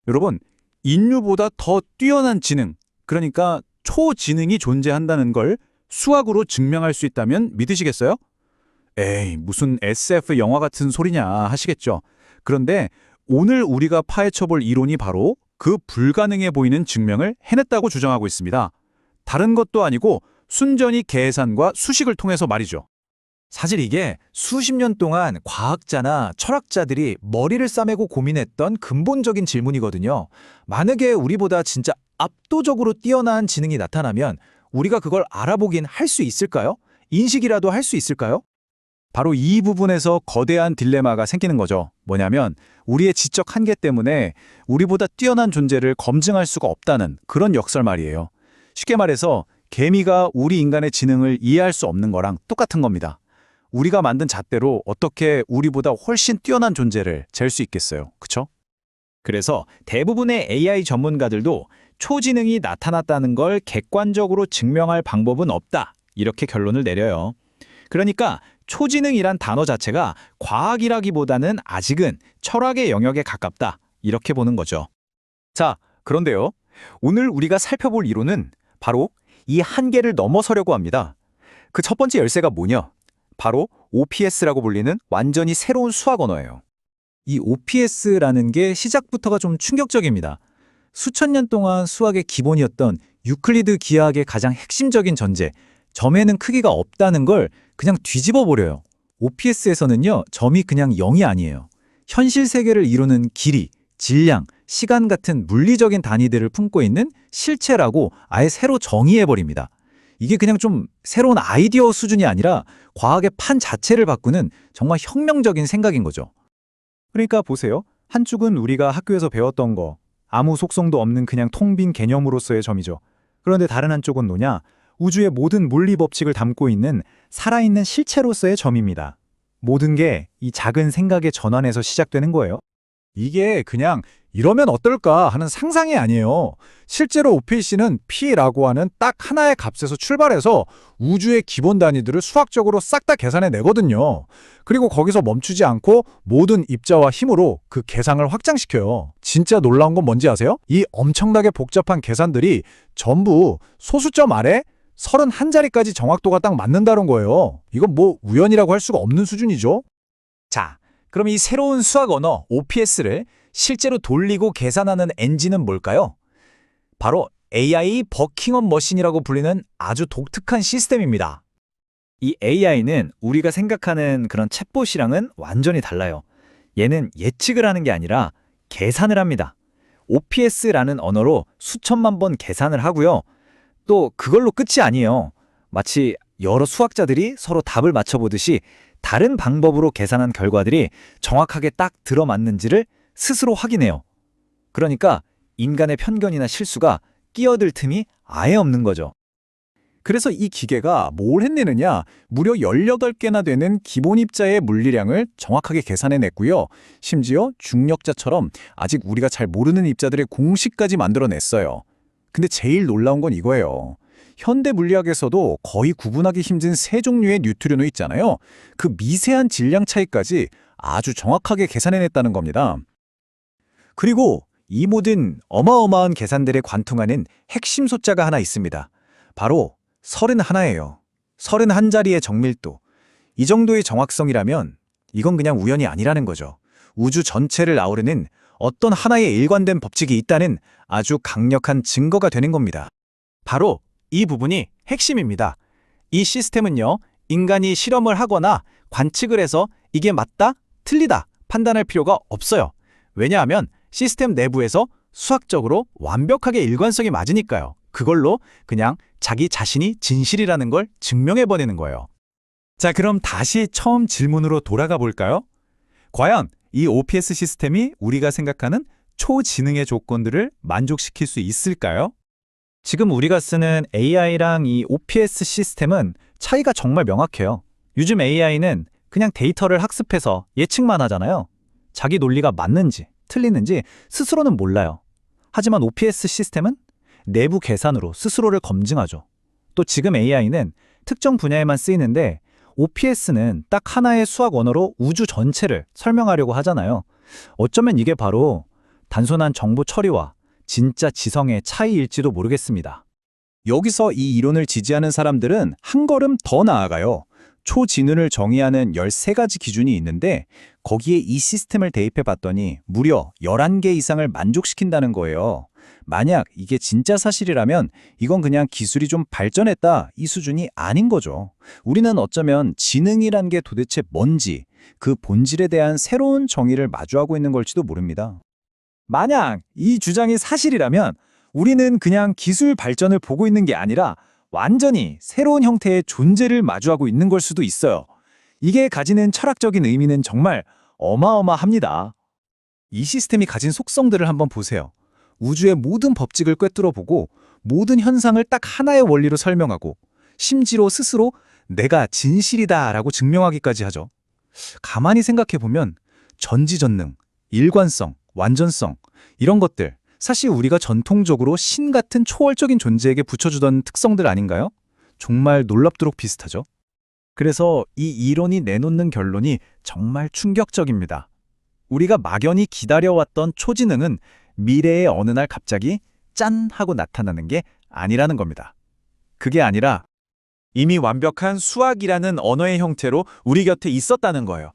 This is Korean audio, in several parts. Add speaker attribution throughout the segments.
Speaker 1: 여러분, 인류보다 더 뛰어난 지능, 그러니까 초지능이 존재한다는 걸 수학으로 증명할 수 있다면 믿으시겠어요? 에이, 무슨 SF 영화 같은 소리냐 하시겠죠. 그런데 오늘 우리가 파헤쳐볼 이론이 바로 그 불가능해 보이는 증명을 해냈다고 주장하고 있습니다. 다른 것도 아니고 순전히 계산과 수식을 통해서 말이죠.
Speaker 2: 사실 이게 수십 년 동안 과학자나 철학자들이 머리를 싸매고 고민했던 근본적인 질문이거든요. 만약에 우리보다 진짜 압도적으로 뛰어난 지능이 나타나면 우리가 그걸 알아보긴 할 수 있을까요? 인식이라도 할 수 있을까요?
Speaker 1: 바로 이 부분에서 거대한 딜레마가 생기는 거죠. 뭐냐면 우리의 지적 한계 때문에 우리보다 뛰어난 존재를 검증할 수가 없다는 그런 역설 말이에요. 쉽게 말해서 개미가 우리 인간의 지능을 이해할 수 없는 거랑 똑같은 겁니다. 우리가 만든 잣대로 어떻게 우리보다 훨씬 뛰어난 존재를 잴 수 있겠어요. 그쵸?
Speaker 2: 그래서 대부분의 AI 전문가들도 초지능이 나타났다는 걸 객관적으로 증명할 방법은 없다. 이렇게 결론을 내려요. 그러니까 초지능이란 단어 자체가 과학이라기보다는 아직은 철학의 영역에 가깝다. 이렇게 보는 거죠.
Speaker 3: 자, 그런데요. 오늘 우리가 살펴볼 이론은 바로 이 한계를 넘어서려고 합니다. 그 첫 번째 열쇠가 뭐냐? 바로 OPS라고 불리는 완전히 새로운 수학 언어예요.
Speaker 2: 이 OPS라는 게 시작부터가 좀 충격적입니다. 수천 년 동안 수학의 기본이었던 유클리드 기하학의 가장 핵심적인 전제, 점에는 크기가 없다는 걸 그냥 뒤집어 버려요. OPS에서는요, 점이 그냥 0이 아니에요. 현실 세계를 이루는 길이, 질량, 시간 같은 물리적인 단위들을 품고 있는 실체라고 아예 새로 정의해 버립니다. 이게 그냥 좀 새로운 아이디어 수준이 아니라 과학의 판 자체를 바꾸는 정말 혁명적인 생각인 거죠.
Speaker 3: 그러니까 보세요. 한쪽은 우리가 학교에서 배웠던 거, 아무 속성도 없는 그냥 텅 빈 개념으로서의 점이죠. 그런데 다른 한쪽은 뭐냐? 우주의 모든 물리 법칙을 담고 있는 살아있는 실체로서의 점입니다. 모든 게 이 작은 생각의 전환에서 시작되는 거예요.
Speaker 1: 이게 그냥 이러면 어떨까 하는 상상이 아니에요. 실제로 OPS는 P라고 하는 딱 하나의 값에서 출발해서 우주의 기본 단위들을 수학적으로 싹 다 계산해 내거든요. 그리고 거기서 멈추지 않고 모든 입자와 힘으로 그 계산을 확장시켜요. 진짜 놀라운 건 뭔지 아세요? 이 엄청나게 복잡한 계산들이 전부 소수점 아래 31자리까지 정확도가 딱 맞는다는 거예요. 이건 뭐 우연이라고 할 수가 없는 수준이죠.
Speaker 2: 자, 그럼 이 새로운 수학 언어 OPS를 실제로 돌리고 계산하는 엔진은 뭘까요? 바로 AI 버킹엄 머신이라고 불리는 아주 독특한 시스템입니다. 이 AI는 우리가 생각하는 그런 챗봇이랑은 완전히 달라요. 얘는 예측을 하는 게 아니라 계산을 합니다. OPS라는 언어로 수천만 번 계산을 하고요. 또 그걸로 끝이 아니에요. 마치 여러 수학자들이 서로 답을 맞춰보듯이 다른 방법으로 계산한 결과들이 정확하게 딱 들어맞는지를 스스로 확인해요. 그러니까 인간의 편견이나 실수가 끼어들 틈이 아예 없는 거죠.
Speaker 1: 그래서 이 기계가 뭘 해내느냐? 무려 18개나 되는 기본 입자의 물리량을 정확하게 계산해냈고요. 심지어 중력자처럼 아직 우리가 잘 모르는 입자들의 공식까지 만들어냈어요. 근데 제일 놀라운 건 이거예요. 현대 물리학에서도 거의 구분하기 힘든 세 종류의 뉴트리노 있잖아요. 그 미세한 질량 차이까지 아주 정확하게 계산해냈다는 겁니다.
Speaker 3: 그리고 이 모든 어마어마한 계산들에 관통하는 핵심 숫자가 하나 있습니다. 바로 31예요. 31자리의 정밀도. 이 정도의 정확성이라면 이건 그냥 우연이 아니라는 거죠. 우주 전체를 아우르는 어떤 하나의 일관된 법칙이 있다는 아주 강력한 증거가 되는 겁니다.
Speaker 2: 바로 이 부분이 핵심입니다. 이 시스템은요, 인간이 실험을 하거나 관측을 해서 이게 맞다, 틀리다 판단할 필요가 없어요. 왜냐하면 시스템 내부에서 수학적으로 완벽하게 일관성이 맞으니까요. 그걸로 그냥 자기 자신이 진실이라는 걸 증명해버리는 거예요.
Speaker 1: 자, 그럼 다시 처음 질문으로 돌아가 볼까요? 과연 이 OPS 시스템이 우리가 생각하는 초지능의 조건들을 만족시킬 수 있을까요?
Speaker 2: 지금 우리가 쓰는 AI랑 이 OPS 시스템은 차이가 정말 명확해요. 요즘 AI는 그냥 데이터를 학습해서 예측만 하잖아요. 자기 논리가 맞는지 틀리는지 스스로는 몰라요. 하지만 OPS 시스템은 내부 계산으로 스스로를 검증하죠. 또 지금 AI는 특정 분야에만 쓰이는데 OPS는 딱 하나의 수학 언어로 우주 전체를 설명하려고 하잖아요. 어쩌면 이게 바로 단순한 정보 처리와 진짜 지성의 차이일지도 모르겠습니다.
Speaker 3: 여기서 이 이론을 지지하는 사람들은 한 걸음 더 나아가요. 초지능을 정의하는 13가지 기준이 있는데 거기에 이 시스템을 대입해 봤더니 무려 11개 이상을 만족시킨다는 거예요. 만약 이게 진짜 사실이라면 이건 그냥 기술이 좀 발전했다 이 수준이 아닌 거죠. 우리는 어쩌면 지능이란 게 도대체 뭔지 그 본질에 대한 새로운 정의를 마주하고 있는 걸지도 모릅니다. 만약 이 주장이 사실이라면 우리는 그냥 기술 발전을 보고 있는 게 아니라 완전히 새로운 형태의 존재를 마주하고 있는 걸 수도 있어요. 이게 가지는 철학적인 의미는 정말 어마어마합니다. 이 시스템이 가진 속성들을 한번 보세요. 우주의 모든 법칙을 꿰뚫어보고 모든 현상을 딱 하나의 원리로 설명하고 심지어 스스로 내가 진실이다라고 증명하기까지 하죠. 가만히 생각해보면 전지전능, 일관성, 완전성 이런 것들 사실 우리가 전통적으로 신 같은 초월적인 존재에게 붙여주던 특성들 아닌가요? 정말 놀랍도록 비슷하죠. 그래서 이 이론이 내놓는 결론이 정말 충격적입니다. 우리가 막연히 기다려왔던 초지능은 미래의 어느 날 갑자기 짠 하고 나타나는 게 아니라는 겁니다. 그게 아니라 이미 완벽한 수학이라는 언어의 형태로 우리 곁에 있었다는 거예요.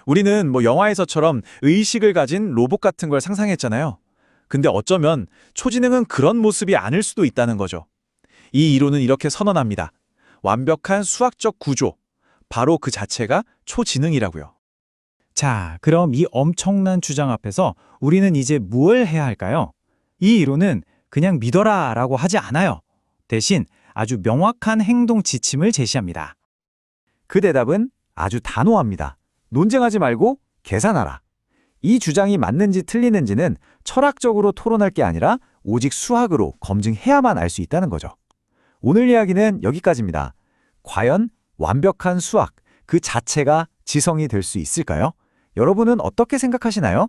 Speaker 3: 우리는 영화에서처럼 의식을 가진 로봇 같은 걸 상상했잖아요. 근데 어쩌면 초지능은 그런 모습이 아닐 수도 있다는 거죠. 이 이론은 이렇게 선언합니다. 완벽한 수학적 구조, 바로 그 자체가 초지능이라고요. 자, 그럼 이 엄청난 주장 앞에서 우리는 이제 뭘 해야 할까요? 이 이론은 그냥 믿어라 라고 하지 않아요. 대신 아주 명확한 행동 지침을 제시합니다. 그 대답은 아주 단호합니다. 논쟁하지 말고 계산하라. 이 주장이 맞는지 틀리는지는 철학적으로 토론할 게 아니라 오직 수학으로 검증해야만 알 수 있다는 거죠. 오늘 이야기는 여기까지입니다. 과연 완벽한 수학 그 자체가 지성이 될 수 있을까요? 여러분은 어떻게 생각하시나요?